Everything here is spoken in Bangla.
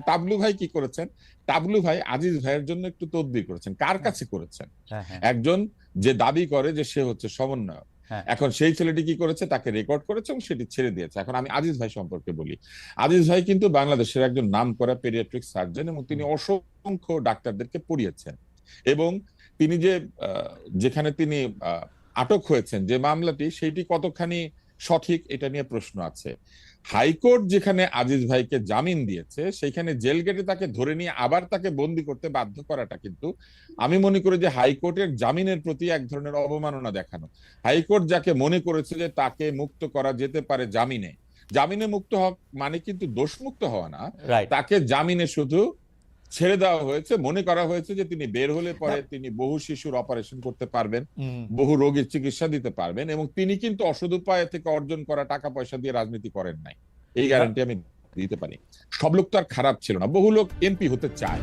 টাবলু ভাই কি করেছেন? টাবলু ভাই আজিজ ভাইয়ের জন্য একটু তদবির করেছেন। কার হ্যাঁ কাছে করেছেন? হ্যাঁ হ্যাঁ একজন যে দাবি করে যে সে হচ্ছে সমন্বয়ক। হ্যাঁ এখন সেই ছেলেটি কি করেছে? তাকে রেকর্ড করেছে এবং সেটি ছেড়ে দিয়েছে। এখন আমি আজিজ ভাই সম্পর্কে বলি। আজিজ ভাই কিন্তু বাংলাদেশের একজন নামকরা পেডিয়াট্রিক সার্জন এবং তিনি হুম, অসংখ্য ডাক্তারদেরকে পড়িয়েছেন। এবং তিনি যে যেখানে তিনি আটক হয়েছেন, যে মামলাটি, সেইটি কতখানি সঠিক এটা নিয়ে প্রশ্ন আছে। হাইকোর্ট যেখানে আজিজ ভাইকে জামিন দিয়েছে, সেখানে জেল গেটে তাকে ধরে নিয়ে আবার তাকে বন্দি করতে বাধ্য করাটা কিন্তু আমি মনে করি যে হাইকোর্টের জামিনের প্রতি এক ধরনের অবমাননা দেখানো। হাইকোর্ট যাকে মনে করেছে যে তাকে মুক্ত করা যেতে পারে জামিনে, জামিনে মুক্ত হওয়া মানে কিন্তু দোষমুক্ত হওয়া না, রাইট। তাকে জামিনে শুধু ছেড়ে দেওয়া হয়েছে। মনে করা হয়েছে যে তিনি বের হলে না, পরে তিনি বহু শিশুর অপারেশন করতে পারবেন, হুম, বহু রোগীর চিকিৎসা দিতে পারবেন, এবং তিনি কিন্তু অসৎ উপায় থেকে অর্জন করা টাকা পয়সা দিয়ে রাজনীতি করেন নাই, এই না, গ্যারান্টি আমি দিতে পারি। সব লোক তো আর খারাপ ছিল না, বহু লোক এমপি হতে চায়।